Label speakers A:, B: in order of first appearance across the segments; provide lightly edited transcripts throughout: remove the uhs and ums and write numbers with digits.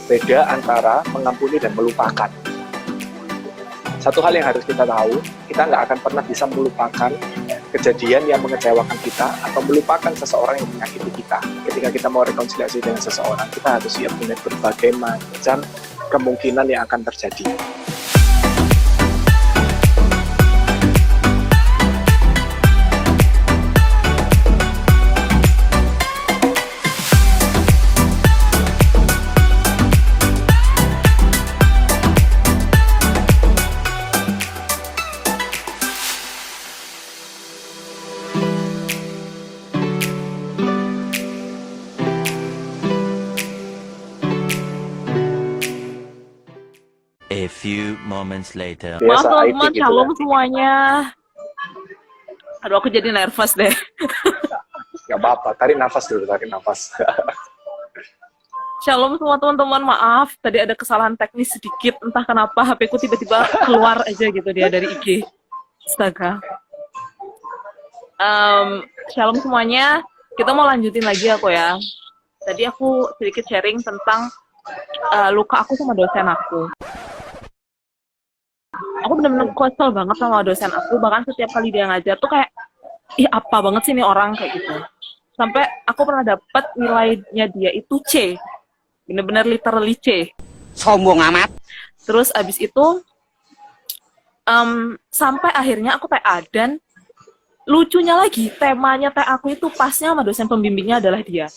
A: beda antara mengampuni dan melupakan. Satu hal yang harus kita tahu, kita nggak akan pernah bisa melupakan kejadian yang mengecewakan kita atau melupakan seseorang yang menyakiti kita. Ketika kita mau rekonsiliasi dengan seseorang, kita harus siap dengan berbagai macam kemungkinan yang akan terjadi.
B: A few moments later.
C: Maaf
A: Biasa
C: teman-teman,
A: gitu
C: shalom
A: ya.
C: semuanya. Aduh, aku jadi nervous deh.
A: Gak apa-apa, tarik nafas dulu, tarik nafas.
C: Shalom semua teman-teman, maaf. Tadi ada kesalahan teknis sedikit, entah kenapa HP ku tiba-tiba keluar aja gitu dia dari IG. Astaga. Shalom semuanya, kita mau lanjutin lagi aku ya. Tadi aku sedikit sharing tentang luka aku sama dosen aku. Aku bener-bener kesel banget sama dosen aku, bahkan setiap kali dia ngajar tuh kayak, ih apa banget sih ini orang, kayak gitu. Sampai aku pernah dapat nilainya dia itu C, bener-bener literally C.
D: Sombong amat.
C: Terus abis itu, sampai akhirnya aku TA, dan lucunya lagi, temanya TA aku itu pasnya sama dosen pembimbingnya adalah dia.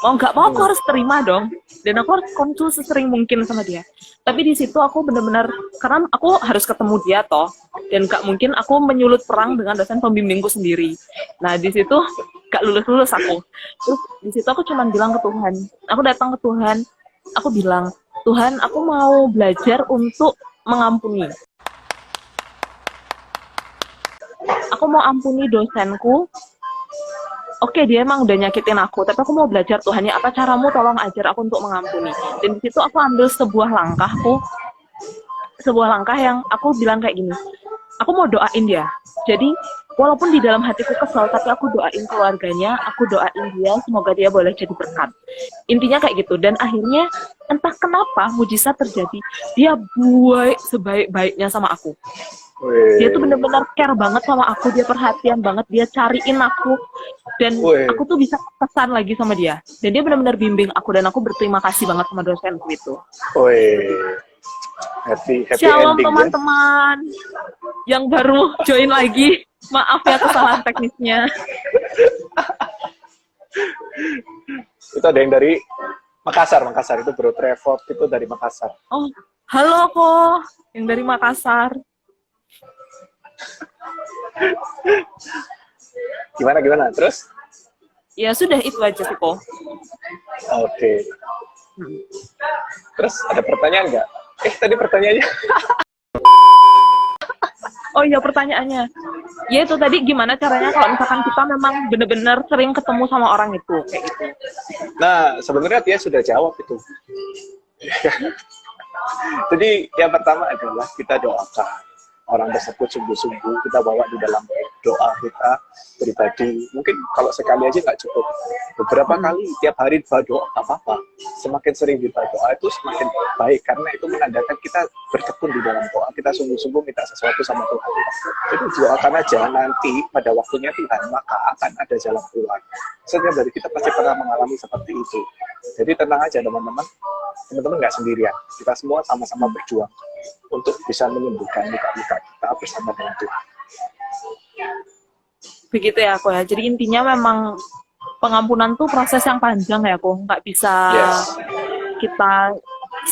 C: Mau nggak mau aku harus terima dong, dan aku harus konsul sesering mungkin sama dia. Tapi di situ aku benar-benar, karena aku harus ketemu dia toh, dan nggak mungkin aku menyulut perang dengan dosen pembimbingku sendiri. Nah di situ nggak lulus aku. Terus di situ aku cuma bilang ke Tuhan, aku datang ke Tuhan, aku bilang, Tuhan aku mau belajar untuk mengampuni. Aku mau ampuni dosenku. Oke, dia emang udah nyakitin aku, tapi aku mau belajar Tuhan, ya apa caramu, tolong ajar aku untuk mengampuni. Dan di situ aku ambil sebuah langkah yang aku bilang kayak gini, aku mau doain dia. Jadi walaupun di dalam hatiku kesel, tapi aku doain keluarganya, aku doain dia, semoga dia boleh jadi berkat. Intinya kayak gitu, dan akhirnya entah kenapa mujizat terjadi, dia baik sebaik-baiknya sama aku. Dia tuh bener-bener care banget sama aku, dia perhatian banget, dia cariin aku, dan aku tuh bisa pesan lagi sama dia. Dan dia bener-bener bimbing aku, dan aku berterima kasih banget sama dosenku itu.
A: Happy
C: Shalom
A: ending,
C: teman-teman yang baru join lagi. Maaf ya kesalahan teknisnya.
A: Itu ada yang dari Makassar itu Bro Trevor, itu dari Makassar.
C: Oh, halo kok, yang dari Makassar.
A: Gimana terus?
C: Ya sudah, itu aja sih kok.
A: Oke. Terus ada pertanyaan nggak? Tadi pertanyaannya.
C: Oh iya, pertanyaannya. Ya itu tadi, gimana caranya kalau misalkan kita memang benar-benar sering ketemu sama orang itu, kayak gitu.
A: Nah, sebenarnya dia sudah jawab itu. Jadi yang pertama adalah kita doakan orang tersebut sungguh-sungguh, kita bawa di dalam doa kita pribadi. Mungkin kalau sekali aja nggak cukup, beberapa kali tiap hari berdoa nggak apa-apa. Semakin sering berdoa itu semakin baik, karena itu menandakan kita bertekun di dalam doa, kita sungguh-sungguh minta sesuatu sama Tuhan. Jadi doakan aja, nanti pada waktunya Tuhan maka akan ada jalan keluar. Setiap dari kita pasti pernah mengalami seperti itu. Jadi tenang aja teman-teman nggak sendirian, kita semua sama-sama berjuang untuk bisa menyembuhkan luka-luka kita bersama dengan Tuhan.
C: Begitu ya aku ya. Jadi intinya memang pengampunan tuh proses yang panjang ya aku. Nggak bisa kita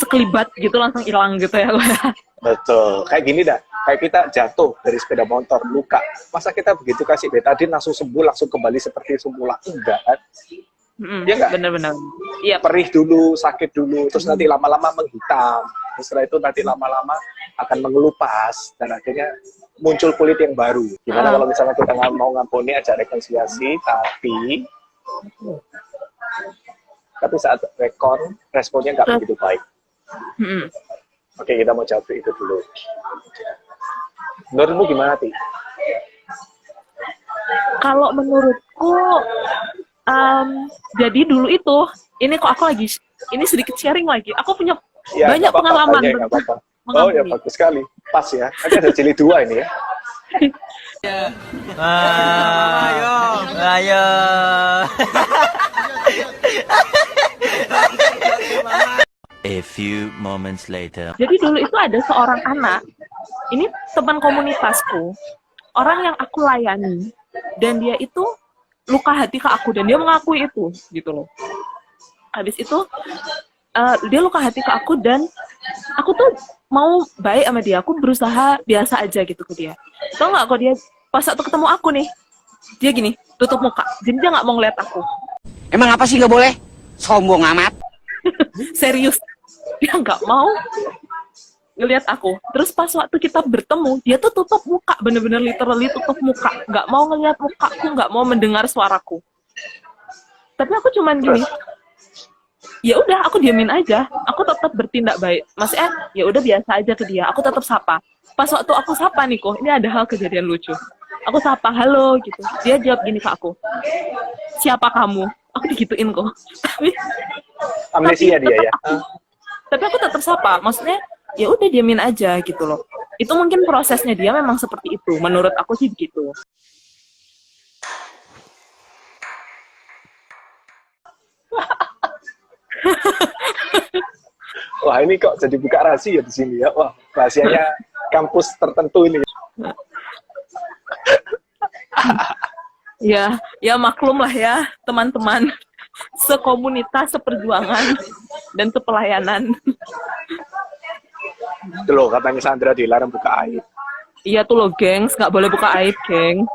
C: sekelibat gitu langsung hilang gitu ya aku ya.
A: Betul. Kayak gini dah. Kayak kita jatuh dari sepeda motor, luka. Masa kita begitu kasih betadine langsung sembuh, langsung kembali seperti semula? Enggak kan? Ya enggak?
C: Bener-bener. Iya.
A: Perih dulu, sakit dulu, terus nanti lama-lama menghitam. Setelah itu nanti lama-lama akan mengelupas, dan akhirnya muncul kulit yang baru. Gimana kalau misalnya kita nggak mau ngampuni, ajak rekonsiliasi, tapi saat responnya nggak begitu baik. Oke, kita mau jawab itu dulu. Menurutmu gimana, Ti?
C: Kalau menurutku Jadi dulu itu, ini kok aku lagi, ini sedikit sharing lagi. Aku punya
A: Ya,
C: banyak
A: nggak apa-apa,
C: pengalaman
A: tanya, nggak
C: tentang
A: apa-apa. Oh ya,
C: mengampuni.
A: bagus sekali. Pas ya. Kan ada jilid 2 ini ya.
D: Ayo.
B: A few moments later.
C: Jadi dulu itu ada seorang anak, ini teman komunitasku, orang yang aku layani, dan dia itu luka hati ke aku, dan dia mengakui itu, gitu loh. Habis itu, dia luka hati ke aku, dan aku tuh mau baik sama dia, aku berusaha biasa aja gitu ke dia. Tau nggak kok dia, pas waktu ketemu aku nih, dia gini, tutup muka, jadi dia nggak mau ngeliat aku.
D: Emang apa sih nggak boleh? Sombong amat.
C: Serius, dia nggak mau ngelihat aku. Terus pas waktu kita bertemu, dia tuh tutup muka, bener-bener literally tutup muka, nggak mau ngelihat mukaku, nggak mau mendengar suaraku. Tapi aku cuman gini, ya udah aku diamin aja, aku tetap bertindak baik. Maksudnya ya udah biasa aja ke dia, aku tetap sapa. Pas waktu aku sapa nih kok, ini ada hal kejadian lucu. Aku sapa, halo gitu. Dia jawab gini ke aku, siapa kamu? Aku digituin kok.
A: Amnesia dia ya.
C: Tapi aku tetap sapa, maksudnya ya udah diamin aja gitu loh. Itu mungkin prosesnya dia memang seperti itu, menurut aku sih begitu.
A: Wah, ini kok jadi buka rahasia di sini ya. Wah, rahasianya kampus tertentu ini.
C: Ya maklum lah ya teman-teman, sekomunitas, seperjuangan, dan sepelayanan.
A: Itu loh, katanya Sandra dilarang buka aib.
C: Iya tuh loh gengs, nggak boleh buka aib geng.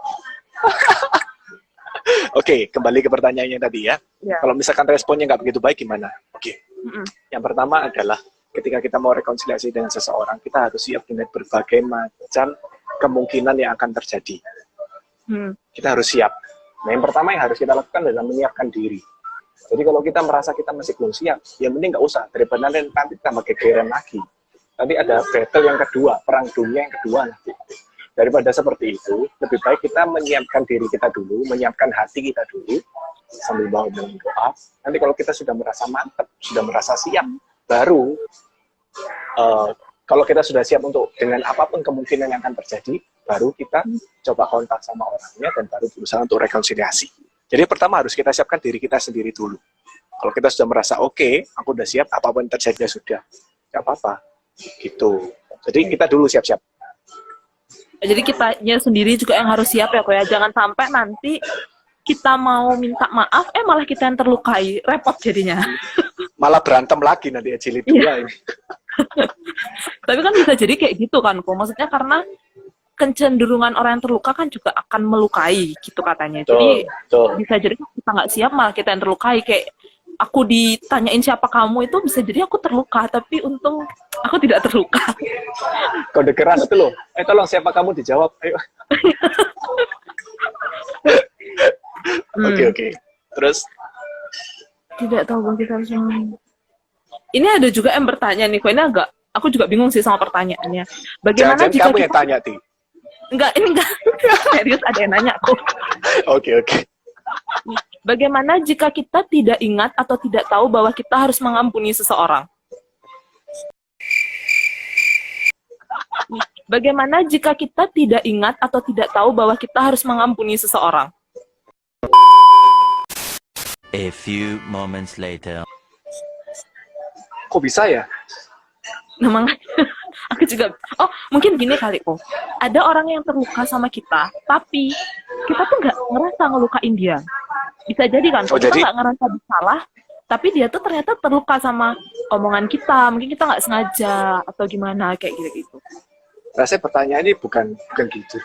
A: Oke, kembali ke pertanyaannya tadi ya.
C: Ya.
A: Kalau misalkan responnya nggak begitu baik, gimana? Oke.
C: Mm-mm.
A: Yang pertama adalah ketika kita mau rekonsiliasi dengan seseorang, kita harus siap dengan berbagai macam kemungkinan yang akan terjadi. Kita harus siap. Nah, yang pertama yang harus kita lakukan adalah menyiapkan diri. Jadi kalau kita merasa kita masih belum siap, ya mending nggak usah. Daripada nanti tambah gegeran lagi. Nanti ada battle yang kedua, perang dunia yang kedua nanti. Daripada seperti itu, lebih baik kita menyiapkan diri kita dulu, menyiapkan hati kita dulu, sambil bawa dengan doa. Nanti kalau kita sudah merasa mantap, sudah merasa siap, baru kalau kita sudah siap untuk dengan apapun kemungkinan yang akan terjadi, baru kita coba kontak sama orangnya dan baru berusaha untuk rekonsiliasi. Jadi pertama harus kita siapkan diri kita sendiri dulu. Kalau kita sudah merasa oke, aku udah siap, apapun yang terjadi sudah, nggak apa-apa. Gitu. Jadi kita dulu siap-siap.
C: Jadi kitanya sendiri juga yang harus siap ya kok ya. Jangan sampai nanti kita mau minta maaf, malah kita yang terlukai, repot jadinya.
A: Malah berantem lagi nanti jilid 2 ini.
C: Tapi kan bisa jadi kayak gitu kan kok. Maksudnya karena kecenderungan orang yang terluka kan juga akan melukai gitu katanya. Jadi bisa jadi kita nggak siap malah kita yang terlukai. Kayak aku ditanyain siapa kamu itu bisa jadi aku terluka, tapi untung aku tidak terluka.
A: Kode keras itu loh. Tolong siapa kamu dijawab. Ayo. Oke. Terus?
C: Tidak tahu bahwa kita harus ini ada juga yang bertanya nih, kok ini agak, aku juga bingung sih sama pertanyaannya. Bagaimana
A: Jangan
C: jika
A: kamu
C: kita...
A: yang tanya, Ti.
C: Ini enggak. Serius ada yang nanya aku.
A: Oke.
C: Bagaimana jika kita tidak ingat atau tidak tahu bahwa kita harus mengampuni seseorang? Bagaimana jika kita tidak ingat atau tidak tahu bahwa kita harus mengampuni seseorang?
B: A few moments later.
A: Kok bisa ya?
C: Memang aku juga, mungkin gini kali kok. Ada orang yang terluka sama kita, tapi kita tuh nggak ngerasa ngelukain dia. Bisa jadi kan, kita nggak ngerasa bersalah, tapi dia tuh ternyata terluka sama omongan kita. Mungkin kita nggak sengaja atau gimana kayak gitu.
A: Rasanya pertanyaan ini bukan gitu.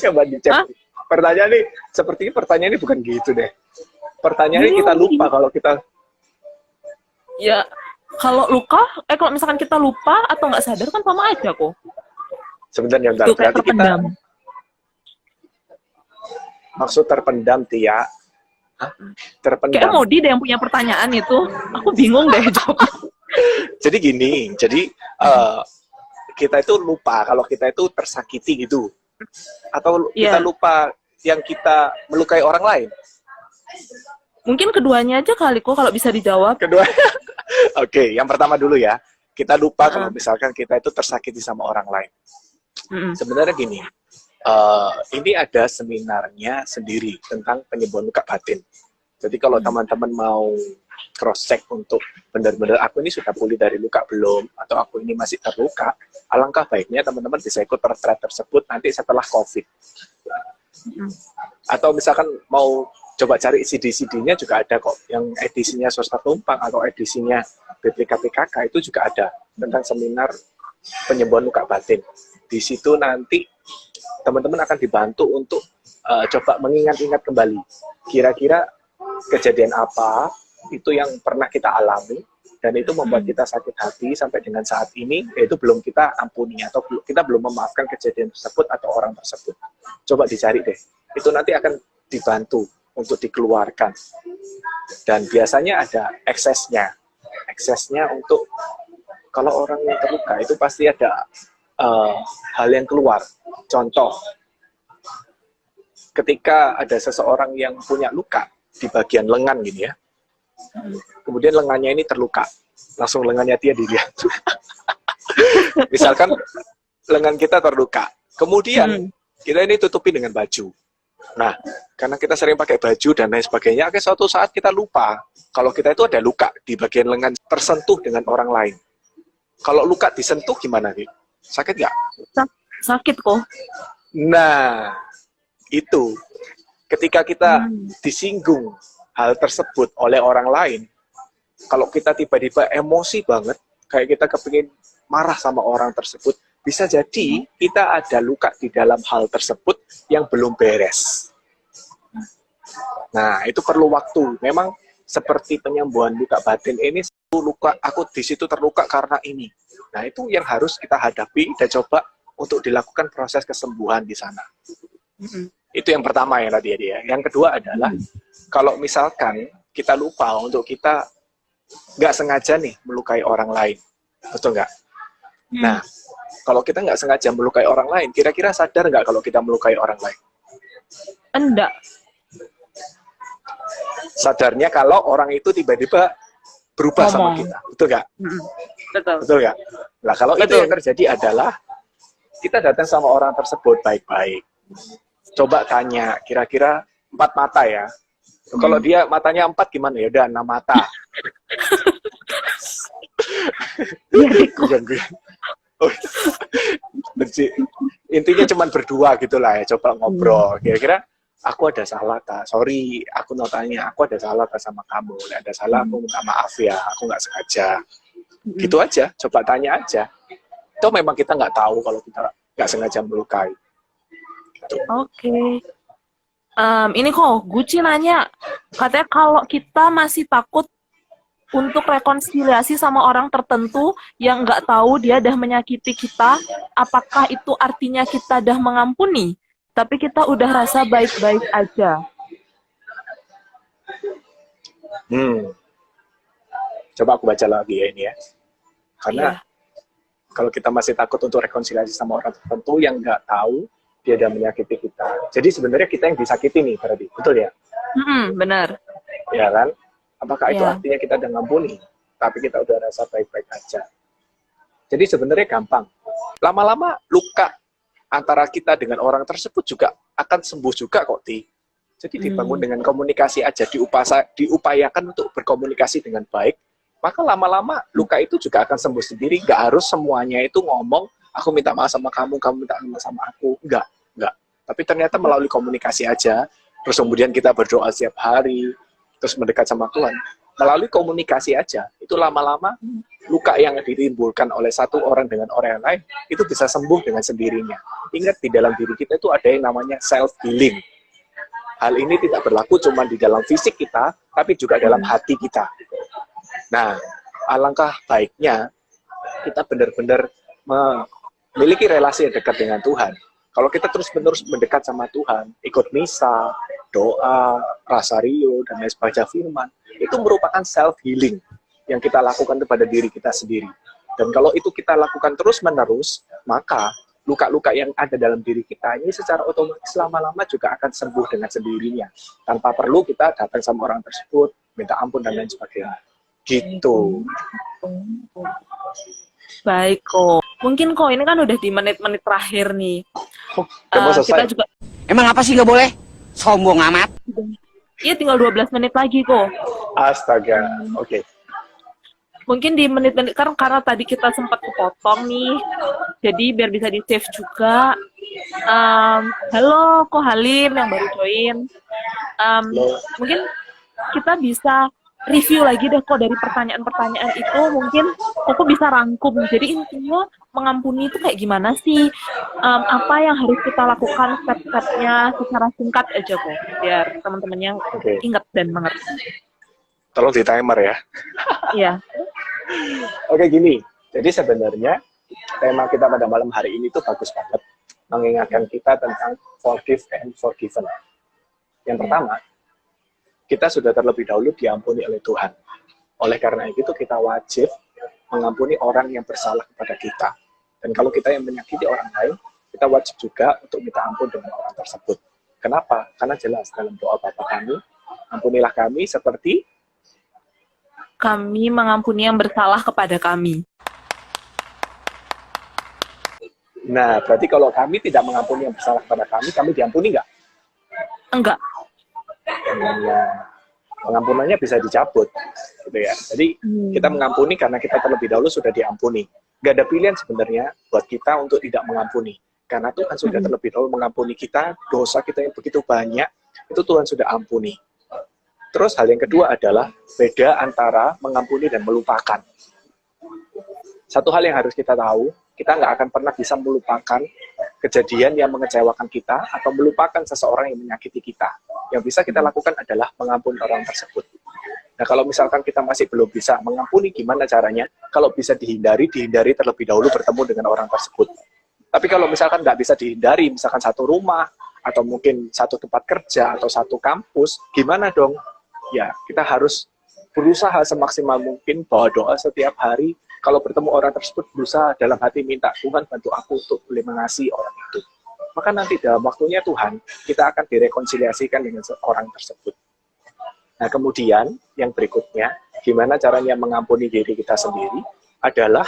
A: Coba dicek. Pertanyaan ini sepertinya pertanyaan ini bukan gitu deh. Pertanyaan ini kita lupa kalau kita.
C: Ya, kalau luka, kalau misalkan kita lupa atau nggak sadar kan sama aja kok.
A: Sebenarnya
C: Itu kayak terpendam.
A: Maksud terpendam, Tia. Terpendam.
C: Kayak Modi deh yang punya pertanyaan itu. Aku bingung deh jawabnya.
A: Jadi gini, kita itu lupa kalau kita itu tersakiti gitu. Atau kita lupa yang kita melukai orang lain.
C: Mungkin keduanya aja kali kok kalau bisa dijawab.
A: Kedua, oke, yang pertama dulu ya. Kita lupa kalau
C: Heeh.
A: misalkan kita itu tersakiti sama orang lain.
C: Mm-mm.
A: Sebenarnya gini, ini ada seminarnya sendiri tentang penyembuhan luka batin. Jadi kalau teman-teman mau cross-check untuk benar-benar aku ini sudah pulih dari luka belum, atau aku ini masih terluka, alangkah baiknya teman-teman bisa ikut retreat tersebut nanti setelah COVID. Atau misalkan mau coba cari CD-CD-nya juga ada kok, yang edisinya Swasta Tumpang atau edisinya BPKPKK itu juga ada tentang seminar penyembuhan luka batin. Di situ nanti teman-teman akan dibantu untuk coba mengingat-ingat kembali kira-kira kejadian apa itu yang pernah kita alami dan itu membuat kita sakit hati sampai dengan saat ini, yaitu belum kita ampuni atau kita belum memaafkan kejadian tersebut atau orang tersebut. Coba dicari deh, itu nanti akan dibantu untuk dikeluarkan. Dan biasanya ada eksesnya untuk kalau orang yang terluka itu pasti ada hal yang keluar. Contoh, ketika ada seseorang yang punya luka di bagian lengan gini ya, kemudian lengannya ini terluka, langsung lengannya dia dilihat. Misalkan lengan kita terluka, kemudian kita ini tutupi dengan baju. Nah, karena kita sering pakai baju dan lain sebagainya, akhirnya suatu saat kita lupa kalau kita itu ada luka di bagian lengan tersentuh dengan orang lain. Kalau luka disentuh gimana nih? Sakit nggak?
C: Sakit kok.
A: Nah, itu ketika kita disinggung hal tersebut oleh orang lain, kalau kita tiba-tiba emosi banget, kayak kita kepingin marah sama orang tersebut, bisa jadi kita ada luka di dalam hal tersebut yang belum beres. Nah, itu perlu waktu. Memang seperti penyembuhan luka batin ini, aku di situ terluka karena ini. Nah, itu yang harus kita hadapi dan coba untuk dilakukan proses kesembuhan di sana. Itu yang pertama ya tadi ya. Yang kedua adalah kalau misalkan kita lupa untuk kita nggak sengaja nih melukai orang lain, betul nggak? Nah, kalau kita nggak sengaja melukai orang lain, kira-kira sadar nggak kalau kita melukai orang lain?
C: Enggak.
A: Sadarnya kalau orang itu tiba-tiba berubah sama kita, betul nggak?
C: Betul.
A: Betul nggak? Nah, kalau itu yang terjadi adalah kita datang sama orang tersebut baik-baik. Coba tanya, kira-kira 4 mata ya. Kalau dia matanya 4 gimana? Ya udah 6 mata. Oh, intinya cuma berdua gitulah ya, coba ngobrol. Kira-kira aku ada salah kak? Sorry, aku mau tanya, aku ada salah kak sama kamu? Ada salah, aku minta maaf ya, aku nggak sengaja. Gitu aja, coba tanya aja. Itu memang kita nggak tahu kalau kita nggak sengaja melukai. Gitu.
C: Oke. Ini kok Guci nanya, katanya kalau kita masih takut untuk rekonsiliasi sama orang tertentu yang nggak tahu dia dah menyakiti kita, apakah itu artinya kita dah mengampuni? Tapi kita udah rasa baik-baik aja.
A: Coba aku baca lagi ya ini ya. Karena kalau kita masih takut untuk rekonsiliasi sama orang tertentu yang nggak tahu dia udah menyakiti kita. Jadi sebenarnya kita yang disakiti nih berarti, betul ya?
C: Benar.
A: Ya kan? Apakah itu artinya kita udah ngampuni? Tapi kita udah rasa baik-baik aja. Jadi sebenarnya gampang. Lama-lama luka antara kita dengan orang tersebut juga akan sembuh juga kok, Ti. Jadi dibangun dengan komunikasi aja, diupayakan untuk berkomunikasi dengan baik, maka lama-lama luka itu juga akan sembuh sendiri. Nggak harus semuanya itu ngomong, aku minta maaf sama kamu, kamu minta maaf sama aku. Enggak. Tapi ternyata melalui komunikasi aja, terus kemudian kita berdoa setiap hari, terus mendekat sama Tuhan. Melalui komunikasi aja, itu lama-lama luka yang ditimbulkan oleh satu orang dengan orang lain, itu bisa sembuh dengan sendirinya. Ingat, di dalam diri kita itu ada yang namanya self-healing. Hal ini tidak berlaku cuma di dalam fisik kita, tapi juga dalam hati kita. Nah, alangkah baiknya kita benar-benar memiliki relasi yang dekat dengan Tuhan. Kalau kita terus-menerus mendekat sama Tuhan, ikut misa, doa, rasario, dan lain sebagainya firman, itu merupakan self-healing yang kita lakukan kepada diri kita sendiri. Dan kalau itu kita lakukan terus-menerus, maka luka-luka yang ada dalam diri kita ini secara otomatis lama-lama juga akan sembuh dengan sendirinya tanpa perlu kita datang sama orang tersebut minta ampun dan lain sebagainya gitu.
C: Baik kok. Mungkin kok ini kan udah di menit-menit terakhir nih.
A: Udah mau selesai.
C: Kita juga
D: Emang apa sih nggak boleh? Sombong amat.
C: iya tinggal 12 menit lagi kok.
A: Astaga, oke.
C: Mungkin di menit-menit karena tadi kita sempat kepotong nih. Jadi biar bisa di-save juga. Halo kok Halim yang baru join. Mungkin kita bisa review lagi deh kok dari pertanyaan-pertanyaan itu, mungkin aku bisa rangkum. Jadi intinya mengampuni itu kayak gimana sih? Apa yang harus kita lakukan step-stepnya secara singkat aja kok, biar teman-temannya ingat dan mengerti.
A: Tolong di timer ya.
C: Iya.
A: Oke gini, jadi sebenarnya tema kita pada malam hari ini tuh bagus banget, mengingatkan kita tentang forgive and forgiven. Yang pertama, kita sudah terlebih dahulu diampuni oleh Tuhan. Oleh karena itu kita wajib mengampuni orang yang bersalah kepada kita. Dan kalau kita yang menyakiti orang lain, kita wajib juga untuk minta ampun dengan orang tersebut. Kenapa? Karena jelas dalam doa Bapa kami, ampunilah kami seperti
C: Kami mengampuni yang bersalah kepada kami.
A: Nah, berarti kalau kami tidak mengampuni yang bersalah kepada kami diampuni nggak?
C: Enggak.
A: Pengampunannya bisa dicabut, gitu ya. Jadi kita mengampuni karena kita terlebih dahulu sudah diampuni. Gak ada pilihan sebenarnya buat kita untuk tidak mengampuni, karena Tuhan sudah terlebih dahulu mengampuni kita, dosa kita yang begitu banyak itu Tuhan sudah ampuni. Terus hal yang kedua adalah beda antara mengampuni dan melupakan. Satu hal yang harus kita tahu, kita nggak akan pernah bisa melupakan kejadian yang mengecewakan kita atau melupakan seseorang yang menyakiti kita. Yang bisa kita lakukan adalah mengampuni orang tersebut. Nah, kalau misalkan kita masih belum bisa mengampuni, gimana caranya? Kalau bisa dihindari terlebih dahulu bertemu dengan orang tersebut. Tapi kalau misalkan nggak bisa dihindari, misalkan satu rumah, atau mungkin satu tempat kerja, atau satu kampus, gimana dong? Ya, kita harus berusaha semaksimal mungkin bawa doa setiap hari. Kalau bertemu orang tersebut, berusaha dalam hati minta, Tuhan bantu aku untuk boleh mengasihi orang itu. Maka nanti dalam waktunya Tuhan, kita akan direkonsiliasikan dengan orang tersebut. Nah, kemudian yang berikutnya, gimana caranya mengampuni diri kita sendiri, adalah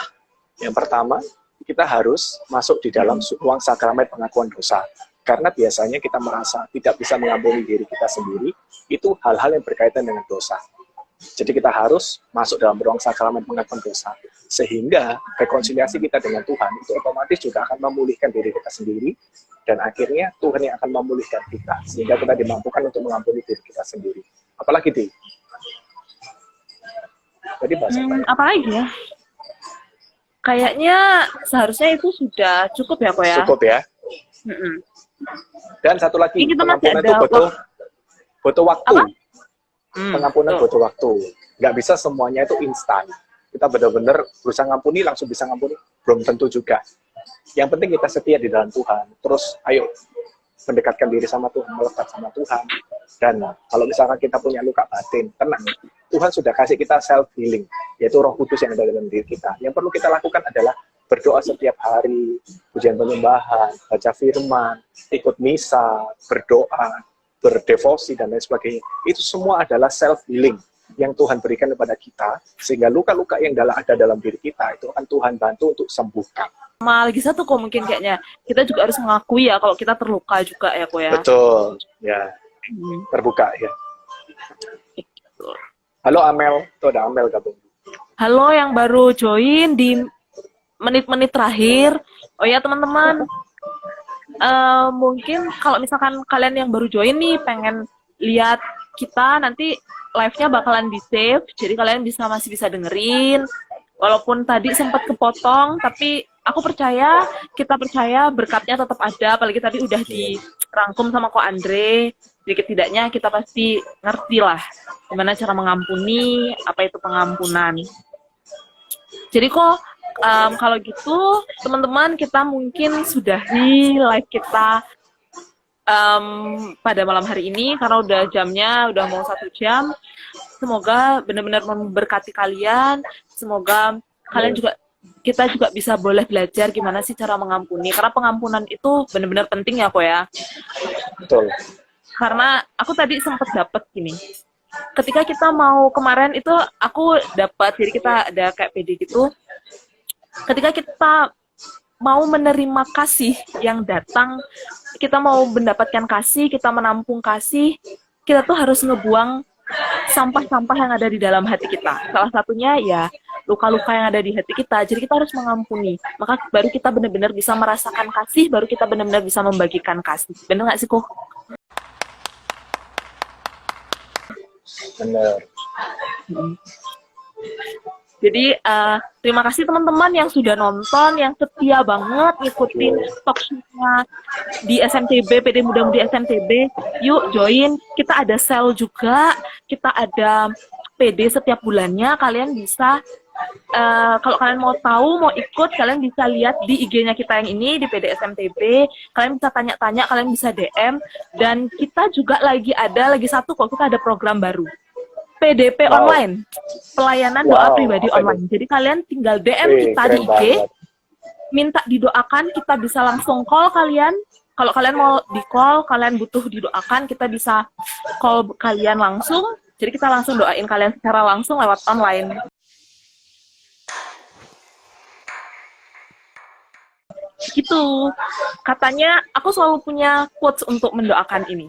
A: yang pertama, kita harus masuk di dalam ruang sakramen pengakuan dosa. Karena biasanya kita merasa tidak bisa mengampuni diri kita sendiri, itu hal-hal yang berkaitan dengan dosa. Jadi kita harus masuk dalam ruang sakramen pengakuan dosa, sehingga rekonsiliasi kita dengan Tuhan itu otomatis juga akan memulihkan diri kita sendiri, dan akhirnya Tuhan yang akan memulihkan kita, sehingga kita dimampukan untuk mengampuni diri kita sendiri. Apalagi di? Jadi bahasa
C: Apa lagi ya? Kayaknya seharusnya itu sudah cukup ya kok ya?
A: Cukup ya. Dan satu lagi, pengampunan itu butuh waktu.
C: Apa?
A: Pengampunan butuh waktu. Nggak bisa semuanya itu instan. Kita benar-benar berusaha ngampuni, langsung bisa ngampuni. Belum tentu juga. Yang penting kita setia di dalam Tuhan. Terus ayo mendekatkan diri sama Tuhan, melekat sama Tuhan. Dan kalau misalkan kita punya luka batin, tenang. Tuhan sudah kasih kita self-healing, yaitu Roh Kudus yang ada dalam diri kita. Yang perlu kita lakukan adalah berdoa setiap hari, pujian penyembahan, baca firman, ikut misa, berdoa, berdevosi, dan lain sebagainya. Itu semua adalah self-healing yang Tuhan berikan kepada kita, sehingga luka-luka yang ada dalam diri kita itu akan Tuhan bantu untuk sembuhkan.
C: Lagi satu kok mungkin kayaknya, kita juga harus mengakui ya kalau kita terluka juga ya kok ya.
A: Betul, ya. Terbuka ya. Halo Amel, itu ada Amel gabung.
C: Halo yang baru join di menit-menit terakhir. Oh ya teman-teman, mungkin kalau misalkan kalian yang baru join nih pengen lihat kita nanti live-nya bakalan di save, jadi kalian masih bisa dengerin. Walaupun tadi sempat kepotong, tapi kita percaya berkatnya tetap ada. Apalagi tadi udah dirangkum sama Ko Andre. Sedikit tidaknya kita pasti ngerti lah gimana cara mengampuni, apa itu pengampunan. Jadi kok kalau gitu teman-teman, kita mungkin sudahi live kita pada malam hari ini karena udah jamnya udah mau 1 jam. Semoga benar-benar memberkati kalian. Semoga kalian juga kita juga bisa boleh belajar gimana sih cara mengampuni. Karena pengampunan itu benar-benar penting ya, kok ya.
A: Betul.
C: Karena aku tadi sempat dapat gini. Ketika kita mau kemarin itu aku dapat, jadi kita ada kayak PD gitu. Ketika kita mau menerima kasih yang datang, kita mau mendapatkan kasih, kita menampung kasih, kita tuh harus ngebuang sampah-sampah yang ada di dalam hati kita. Salah satunya ya luka-luka yang ada di hati kita. Jadi kita harus mengampuni. Maka baru kita benar-benar bisa merasakan kasih, baru kita benar-benar bisa membagikan kasih. Bener nggak sih, kok?
A: Benar.
C: Jadi terima kasih teman-teman yang sudah nonton, yang setia banget ngikutin talk show-nya di SMTB, PD Muda Mudi SMTB. Yuk join, kita ada sale juga, kita ada PD setiap bulannya. Kalian bisa, kalau kalian mau tahu, mau ikut, kalian bisa lihat di IG-nya kita yang ini, di PD SMTB. Kalian bisa tanya-tanya, kalian bisa DM. Dan kita juga lagi satu kok, kita ada program baru. PDP online, pelayanan doa pribadi online. Jadi kalian tinggal DM kita di IG, minta didoakan, kita bisa langsung call kalian. Kalau kalian mau di call, kalian butuh didoakan, kita bisa call kalian langsung. Jadi kita langsung doain kalian secara langsung lewat online. Gitu. Katanya aku selalu punya quotes untuk mendoakan ini.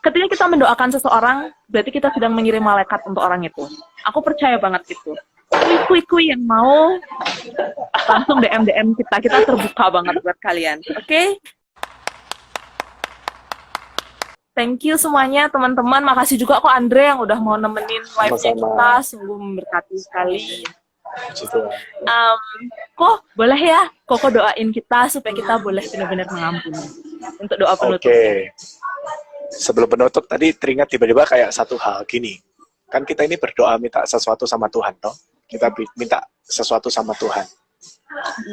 C: Ketika kita mendoakan seseorang, berarti kita sedang mengirim malaikat untuk orang itu. Aku percaya banget itu. Kui yang mau langsung DM kita terbuka banget buat kalian. Oke? Thank you semuanya teman-teman. Makasih juga kok Andre yang udah mau nemenin live-nya kita. Sungguh memberkati sekali. Kok boleh ya Koko doain kita supaya kita boleh benar-benar mengampuni. Untuk doa penutup.
A: Oke. Sebelum penutup tadi teringat tiba-tiba kayak satu hal gini. Kan kita ini berdoa minta sesuatu sama Tuhan, toh. Kita minta sesuatu sama Tuhan.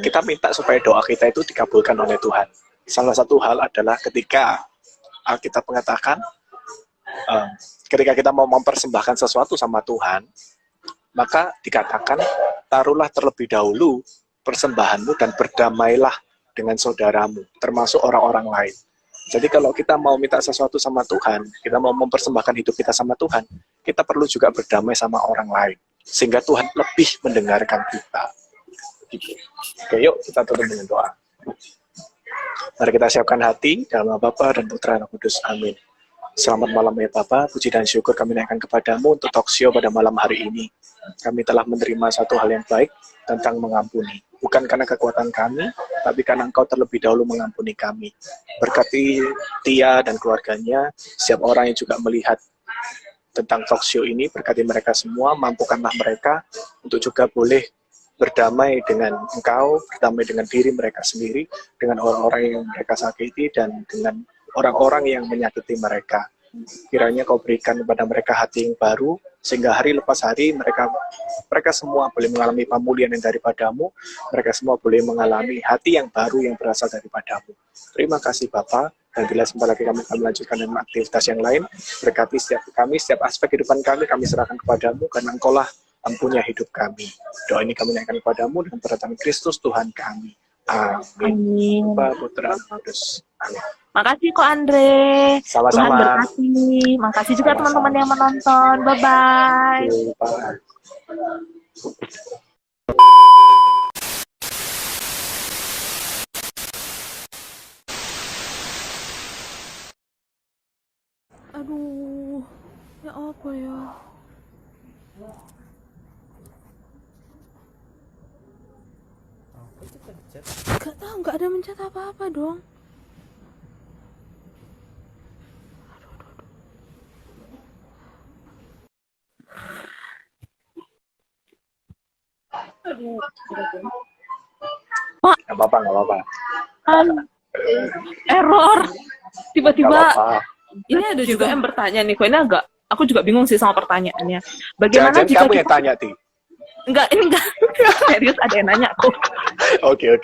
A: Kita minta supaya doa kita itu dikabulkan oleh Tuhan. Salah satu hal adalah ketika Alkitab mengatakan ketika kita mau mempersembahkan sesuatu sama Tuhan, maka dikatakan taruhlah terlebih dahulu persembahanmu dan berdamailah dengan saudaramu, termasuk orang-orang lain. Jadi kalau kita mau minta sesuatu sama Tuhan, kita mau mempersembahkan hidup kita sama Tuhan, kita perlu juga berdamai sama orang lain. Sehingga Tuhan lebih mendengarkan kita. Oke, yuk kita tutup dengan doa. Mari kita siapkan hati dalam nama Bapa dan Putra dan Roh Kudus. Amin. Selamat malam ya Bapa, puji dan syukur kami naikkan kepadamu untuk talkshow pada malam hari ini. Kami telah menerima satu hal yang baik tentang mengampuni. Bukan karena kekuatan kami, tapi karena Engkau terlebih dahulu mengampuni kami. Berkati Tia dan keluarganya, setiap orang yang juga melihat tentang talkshow ini, berkati mereka semua, mampukanlah mereka untuk juga boleh berdamai dengan Engkau, berdamai dengan diri mereka sendiri, dengan orang-orang yang mereka sakiti, dan dengan orang-orang yang menyakiti mereka. Kiranya Kau berikan kepada mereka hati yang baru, sehingga hari lepas hari mereka semua boleh mengalami pemulihan yang daripadamu, mereka semua boleh mengalami hati yang baru yang berasal daripadamu. Terima kasih Bapa, dan bila sebentar lagi kami akan melanjutkan dengan aktivitas yang lain, berkati setiap aspek kehidupan kami serahkan kepadamu, karena Engkau lah ampunya hidup kami. Doa ini kami naikkan kepadamu dengan beratan Kristus Tuhan kami. Amin. Bapa, Putra, dan Kudus. Amin.
C: Makasih kok Andre.
A: Sama-sama.
C: Tuhan berkati. Makasih juga teman-teman yang menonton. Bye-bye. Aduh, ya apa ya? Gak tahu, gak ada mencet apa-apa dong. Pak,
A: Nggak apa-apa.
C: Error. Tiba-tiba
A: Nggak apa-apa.
C: ini ada juga yang bertanya nih, kok ini agak, aku juga bingung sih sama pertanyaannya. Bagaimana
A: Jangan-jangan
C: jika
A: kamu
C: kita...
A: yang tanya, Ti.
C: Enggak, ini enggak. Serius ada yang nanya aku.
A: Oke.